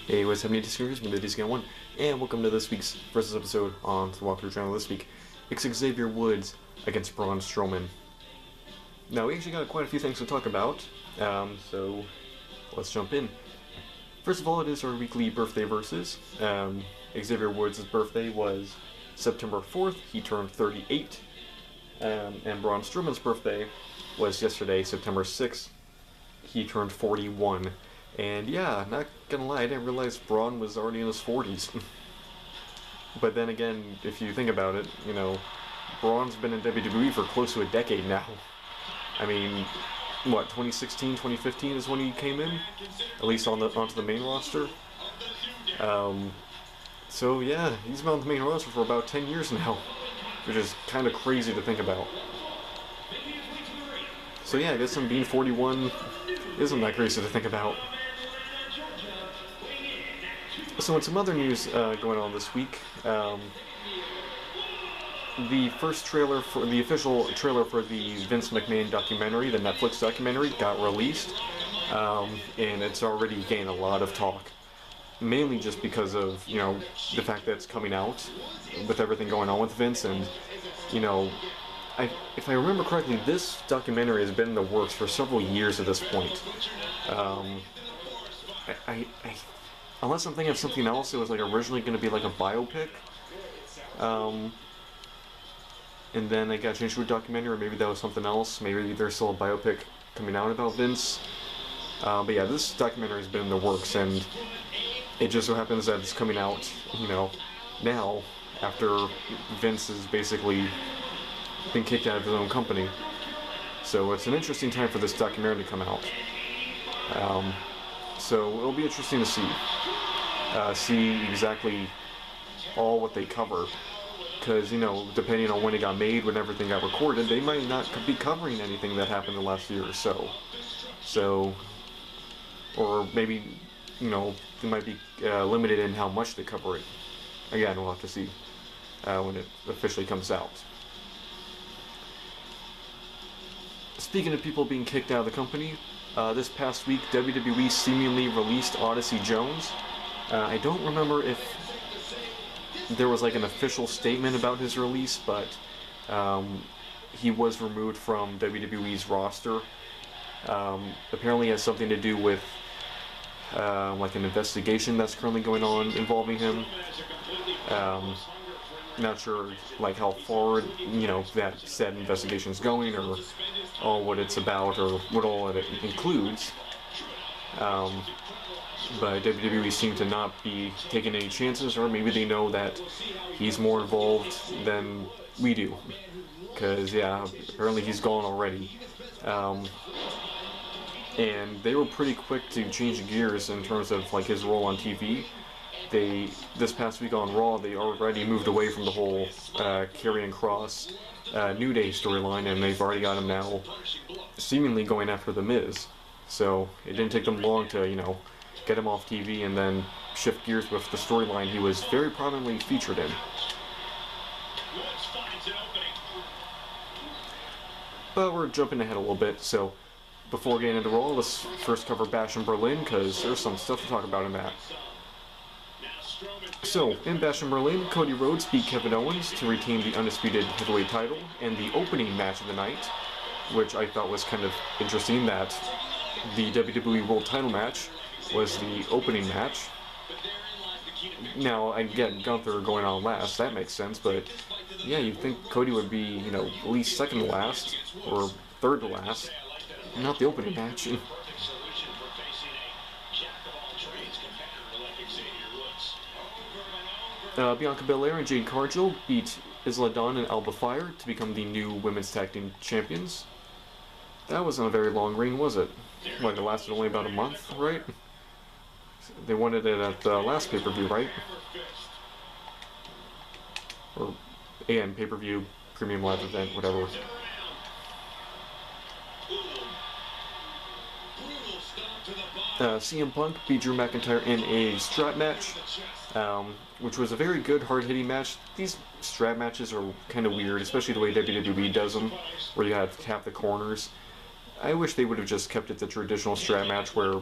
Hey, what's happening, Discoveryers? I'm Guy01, and welcome to this week's versus episode on the Walkthrough channel. This week, it's Xavier Woods against Braun Strowman. Now, we actually got quite a few things to talk about, so let's jump in. First of all, it is our weekly birthday versus. Xavier Woods' birthday was September 4th. He turned 38. And Braun Strowman's birthday was yesterday, September 6th. He turned 41. And yeah, not gonna lie, I didn't realize Braun was already in his 40s. But then again, if you think about it, you know, Braun's been in WWE for close to a decade now. I mean, what, 2016, 2015 is when he came in? At least onto the main roster. So yeah, he's been on the main roster for about 10 years now, which is kind of crazy to think about. So yeah, I guess him being 41 isn't that crazy to think about. So in some other news going on this week, the first trailer for the official trailer for the Vince McMahon documentary, the Netflix documentary, got released, and it's already gained a lot of talk, mainly just because of, you know, the fact that it's coming out with everything going on with Vince. And you know, if I remember correctly, this documentary has been in the works for several years at this point. Unless I'm thinking of something else, it was like originally going to be like a biopic, and then it got changed to a documentary, or maybe that was something else. Maybe there's still a biopic coming out about Vince. But yeah, this documentary has been in the works, and it just so happens that it's coming out, you know, now, after Vince has basically been kicked out of his own company. So it's an interesting time for this documentary to come out. So it'll be interesting to see exactly all what they cover, because, you know, depending on when it got made, when everything got recorded, they might not be covering anything that happened the last year or so. Or maybe, you know, they might be limited in how much they cover it. Again, we'll have to see when it officially comes out. Speaking of people being kicked out of the company, this past week, WWE seemingly released Odyssey Jones. I don't remember if there was like an official statement about his release, but he was removed from WWE's roster. Apparently it has something to do with like an investigation that's currently going on involving him. Not sure like how forward, you know, that said investigation is going, or what it's about, or what all it includes. But WWE seem to not be taking any chances, or maybe they know that he's more involved than we do. Because yeah, apparently he's gone already. And they were pretty quick to change gears in terms of like his role on TV. This past week on Raw, they already moved away from the whole Karrion Kross New Day storyline, and they've already got him now seemingly going after The Miz. So it didn't take them long to, you know, get him off TV and then shift gears with the storyline he was very prominently featured in. But we're jumping ahead a little bit, so before getting into Raw, let's first cover Bash in Berlin, because there's some stuff to talk about in that. So, in Bash in Berlin, Cody Rhodes beat Kevin Owens to retain the undisputed heavyweight title in the opening match of the night, which I thought was kind of interesting that the WWE World title match was the opening match. Now, I get Gunther going on last, that makes sense, but yeah, you'd think Cody would be, you know, at least second to last, or third to last, not the opening match. Bianca Belair and Jade Cargill beat Isla Dawn and Alba Fire to become the new women's tag team champions. That wasn't a very long reign, was it? What, it lasted only about a month, right? They wanted it at the last pay-per-view, right? Or, and pay-per-view, premium live event, whatever. CM Punk beat Drew McIntyre in a strap match, which was a very good, hard-hitting match. These strap matches are kind of weird, especially the way WWE does them, where you have to tap the corners. I wish they would have just kept it the traditional strap match where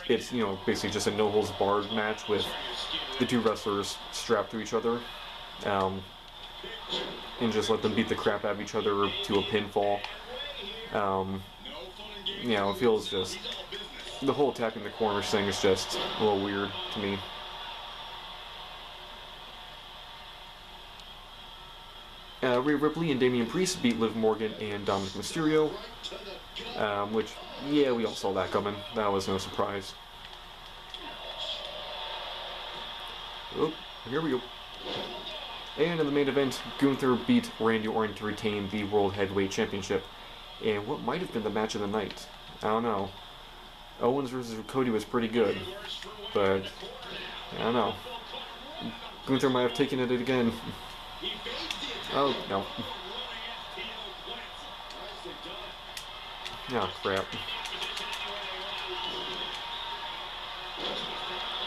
it's, you know, basically just a no-holds-barred match with the two wrestlers strapped to each other, and just let them beat the crap out of each other to a pinfall. You know, it feels just, the whole attacking the corners thing is just a little weird to me. Rhea Ripley and Damian Priest beat Liv Morgan and Dominic Mysterio, which, yeah, we all saw that coming. That was no surprise. Oh, here we go. And in the main event, Gunther beat Randy Orton to retain the World Heavyweight Championship. And what might have been the match of the night? I don't know. Owens versus Cody was pretty good, but I don't know. Gunther might have taken it again. Oh, no. Oh, crap.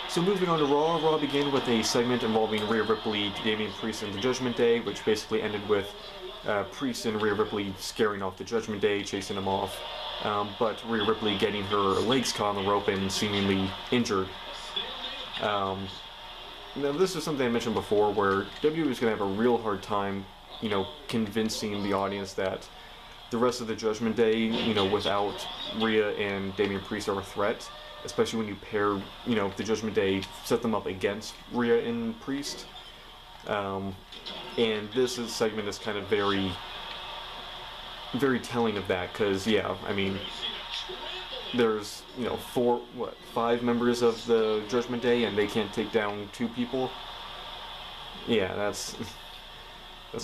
So moving on to Raw, Raw began with a segment involving Rhea Ripley, Damian Priest, and the Judgment Day, which basically ended with Priest and Rhea Ripley scaring off the Judgment Day, chasing them off, but Rhea Ripley getting her legs caught on the rope and seemingly injured. Now, this is something I mentioned before, where WWE is going to have a real hard time, you know, convincing the audience that the rest of the Judgment Day, you know, without Rhea and Damian Priest are a threat, especially when you pair, you know, the Judgment Day, set them up against Rhea and Priest. And this segment is kind of very, very telling of that, because, yeah, I mean, there's, you know, 5 members of the Judgment Day, and they can't take down 2 people. Yeah, that's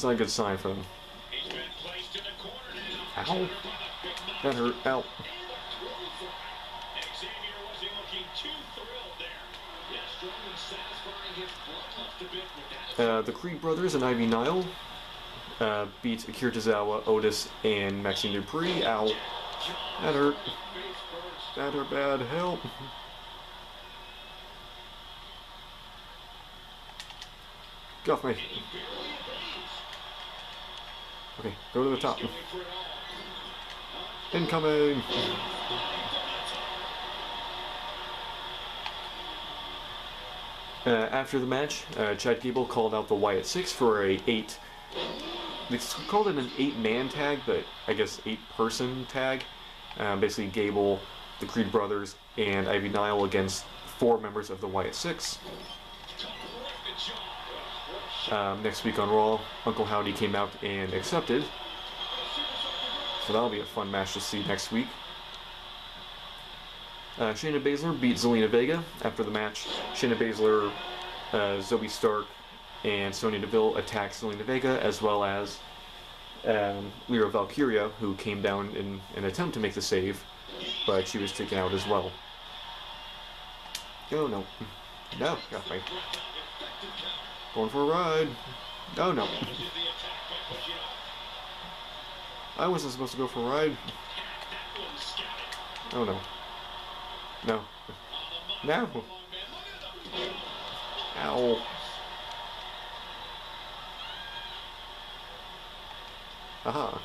not a good sign for them. Ow. That hurt. Ow. The Creed brothers and Ivy Nile beat Akira Tozawa, Otis, and Maxine Dupree. Ow. That hurt. That hurt bad. Help. Get off me. Okay, go to the top. Incoming! After the match, Chad Gable called out the Wyatt Six for they called it an 8-man tag, but I guess 8-person tag. Basically Gable, the Creed brothers, and Ivy Nile against 4 members of the Wyatt Six. Next week on Raw, Uncle Howdy came out and accepted. So that'll be a fun match to see next week. Shayna Baszler beat Zelina Vega. After the match, Shayna Baszler, Zoe Stark, and Sonya Deville attacked Zelina Vega, as well as Lyra Valkyria, who came down in an attempt to make the save, but she was taken out as well. Oh no. No, got me. Going for a ride. Oh no. I wasn't supposed to go for a ride. Oh no. No. No. Ow. Aha.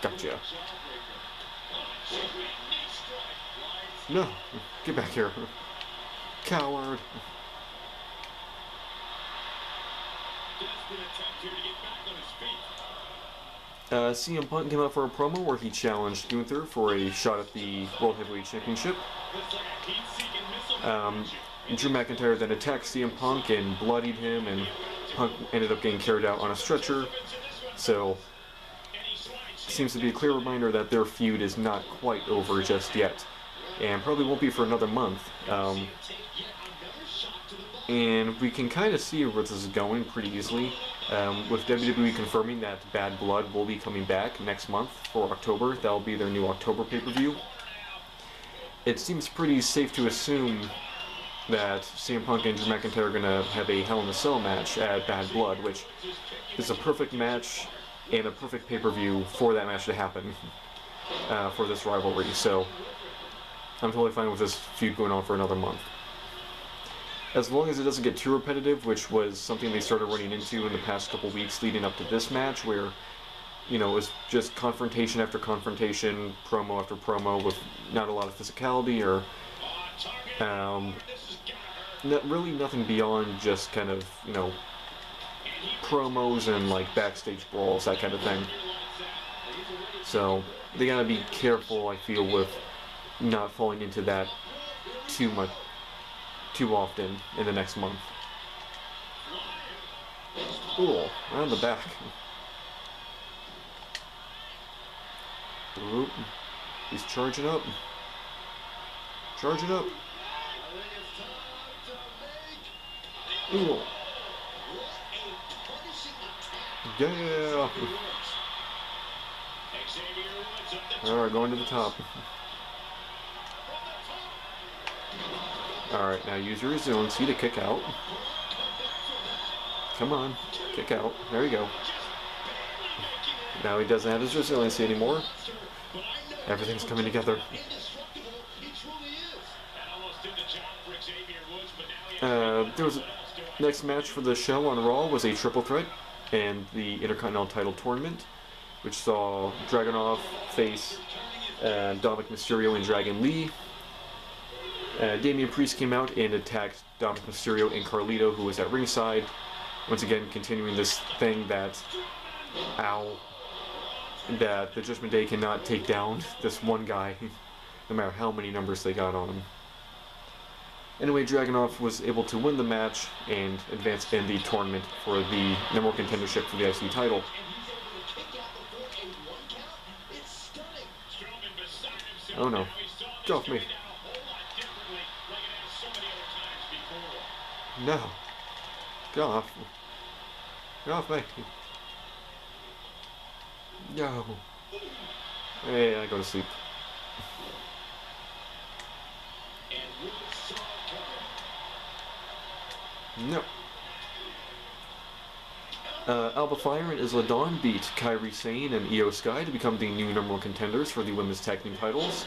Gotcha. No. Get back here. Coward. CM Punk came out for a promo where he challenged Gunther for a shot at the World Heavyweight Championship. Drew McIntyre then attacked CM Punk and bloodied him, and Punk ended up getting carried out on a stretcher. So, seems to be a clear reminder that their feud is not quite over just yet, and probably won't be for another month. And we can kind of see where this is going pretty easily, with WWE confirming that Bad Blood will be coming back next month for October. That'll be their new October pay-per-view. It seems pretty safe to assume that CM Punk and Drew McIntyre are going to have a Hell in a Cell match at Bad Blood, which is a perfect match and a perfect pay-per-view for that match to happen, for this rivalry. So I'm totally fine with this feud going on for another month. As long as it doesn't get too repetitive, which was something they started running into in the past couple weeks leading up to this match, where you know, it was just confrontation after confrontation, promo after promo, with not a lot of physicality or really nothing beyond just kind of, you know, promos and like backstage brawls, that kind of thing. So they gotta be careful, I feel, with not falling into that too often in the next month. Cool, around the back. Oop. He's charging up. Charging up. Ooh. Yeah. Alright, going to the top. Alright, now use your resiliency to kick out. Come on, kick out. There you go. Now he doesn't have his resiliency anymore. Everything's coming together. There was next match for the show on Raw was a triple threat and the Intercontinental Title Tournament, which saw Dragunov face Dominic Mysterio and Dragon Lee. Damian Priest came out and attacked Dominic Mysterio and Carlito, who was at ringside. Once again, continuing this thing that the Judgment Day cannot take down this one guy, no matter how many numbers they got on him. Anyway, Dragunov was able to win the match and advance in the tournament for the number one contendership for the IC title. Oh no. Get off me. No. Get off. Get off me. No. Hey, I go to sleep. No. Alba Fire and Isla Dawn beat Kairi Sane and Io Sky to become the new number one contenders for the women's tag team titles,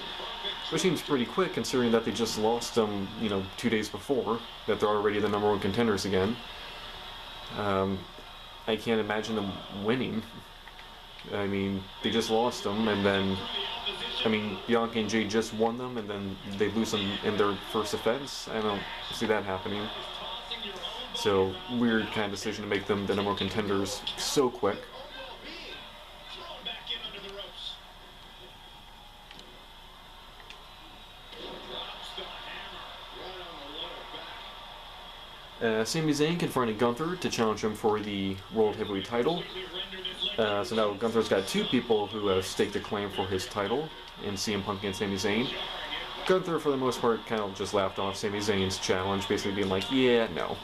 which seems pretty quick considering that they just lost them, 2 days before, that they're already the number one contenders again. I can't imagine them winning. I mean, they just lost them, and then, Bianca and Jade just won them, and then they lose them in their first offense. I don't see that happening. So, weird kind of decision to make them the number one contenders so quick. Sami Zayn confronted Gunther to challenge him for the World Heavyweight title. So now Gunther's got two people who have staked a claim for his title in CM Punk and Sami Zayn. Gunther, for the most part, kind of just laughed off Sami Zayn's challenge, basically being like, yeah, no.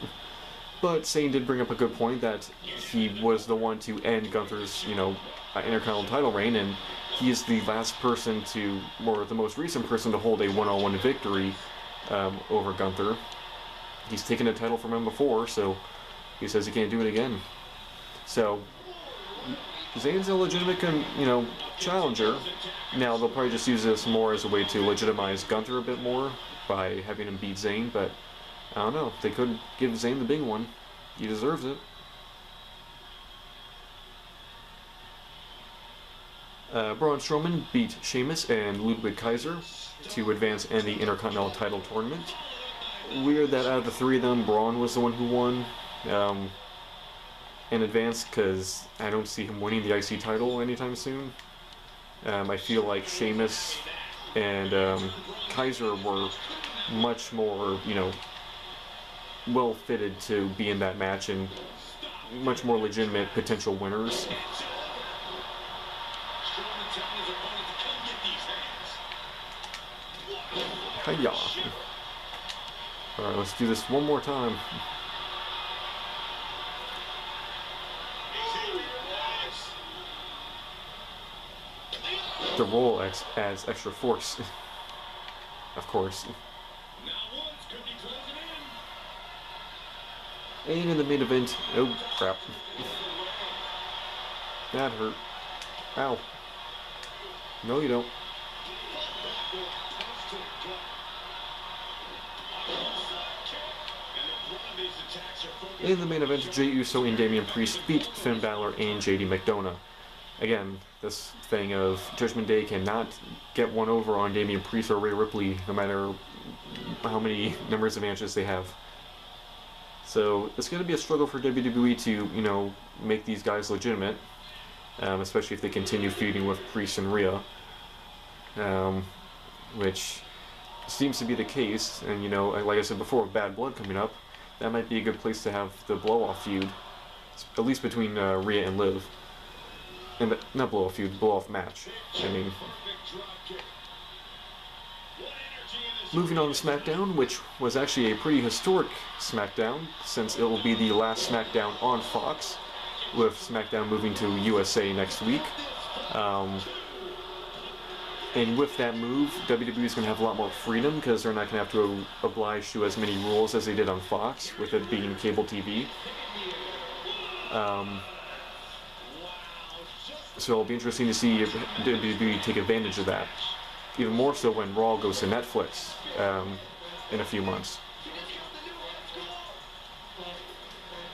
But Zayn did bring up a good point that he was the one to end Gunther's, Intercontinental title reign, and he is the last person or the most recent person to hold a one-on-one victory over Gunther. He's taken a title from him before, so he says he can't do it again. So, Zayn's a legitimate, challenger. Now, they'll probably just use this more as a way to legitimize Gunther a bit more by having him beat Zayn, but I don't know. They could give Zayn the big one. He deserves it. Braun Strowman beat Sheamus and Ludwig Kaiser to advance in the Intercontinental title tournament. Weird that out of the three of them, Braun was the one who won in advance, because I don't see him winning the IC title anytime soon. I feel like Sheamus and Kaiser were much more, well fitted to be in that match and much more legitimate potential winners. Hiya. Alright, let's do this one more time. The roll adds extra force. Of course. And in the main event, oh crap. That hurt. Ow. No, you don't. In the main event, Jey Uso and Damian Priest beat Finn Balor and JD McDonough. again, this thing of Judgment Day cannot get one over on Damian Priest or Rhea Ripley, no matter how many numbers of matches they have. So it's going to be a struggle for WWE to, make these guys legitimate, especially if they continue feuding with Priest and Rhea, which seems to be the case. And like I said before, with Bad Blood coming up, that might be a good place to have the blow-off feud, at least between Rhea and Liv. And not blow-off feud, blow-off match. Moving on to SmackDown, which was actually a pretty historic SmackDown, since it will be the last SmackDown on Fox, with SmackDown moving to USA next week. And with that move, WWE is going to have a lot more freedom, because they're not going to have to oblige to as many rules as they did on Fox, with it being cable TV. So it'll be interesting to see if WWE take advantage of that. Even more so when Raw goes to Netflix in a few months.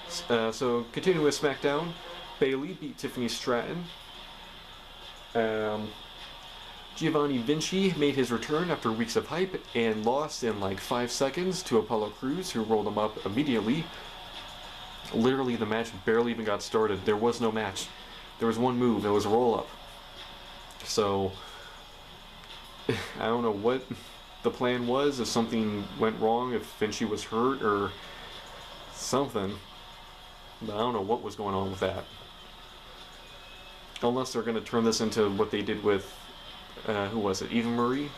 So continuing with SmackDown, Bayley beat Tiffany Stratton. Giovanni Vinci made his return after weeks of hype and lost in like 5 seconds to Apollo Crews, who rolled him up immediately. Literally, the match barely even got started. There was no match. There was one move. It was a roll-up. So I don't know what the plan was, if something went wrong, if Vinci was hurt or something. But I don't know what was going on with that. Unless they're going to turn this into what they did with, who was it, Eva Marie?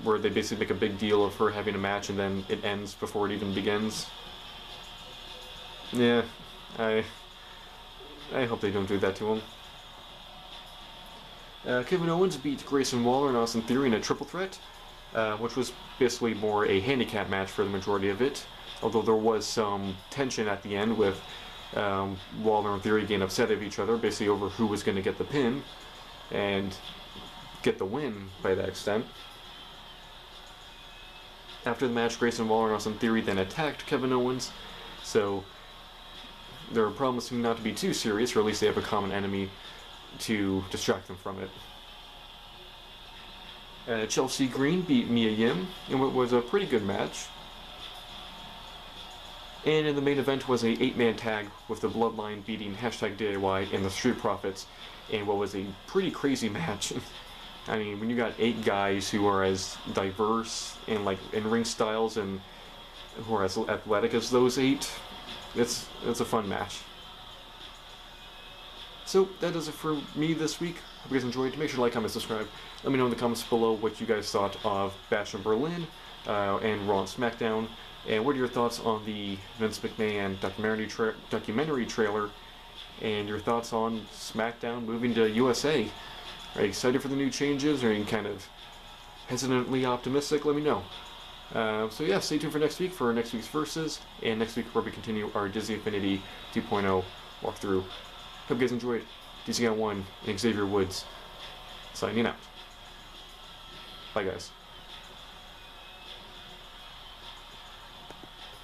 Where they basically make a big deal of her having a match and then it ends before it even begins. Yeah, I hope they don't do that to him. Kevin Owens beat Grayson Waller and Austin Theory in a triple threat, which was basically more a handicap match for the majority of it, although there was some tension at the end with Waller and Theory getting upset at each other, basically over who was going to get the pin and get the win by that extent. After the match, Grayson Waller and Austin Theory then attacked Kevin Owens, so they're promising not to be too serious, or at least they have a common enemy to distract them from it. Chelsea Green beat Mia Yim in what was a pretty good match. And in the main event was a 8-man tag with the Bloodline beating #DIY and the Street Profits in what was a pretty crazy match. I mean, when you got 8 guys who are as diverse in ring styles and who are as athletic as those 8, it's a fun match. So that does it for me this week. Hope you guys enjoyed. Make sure to like, comment, subscribe. Let me know in the comments below what you guys thought of Bash in Berlin and Raw and SmackDown. And what are your thoughts on the Vince McMahon documentary trailer? And your thoughts on SmackDown moving to USA? Are you excited for the new changes? Or are you kind of hesitantly optimistic? Let me know. So yeah, stay tuned for next week for next week's Versus. And next week where we continue our Disney Infinity 2.0 walkthrough. Hope you guys enjoyed. Guy01 and Xavier Woods signing out. Bye guys.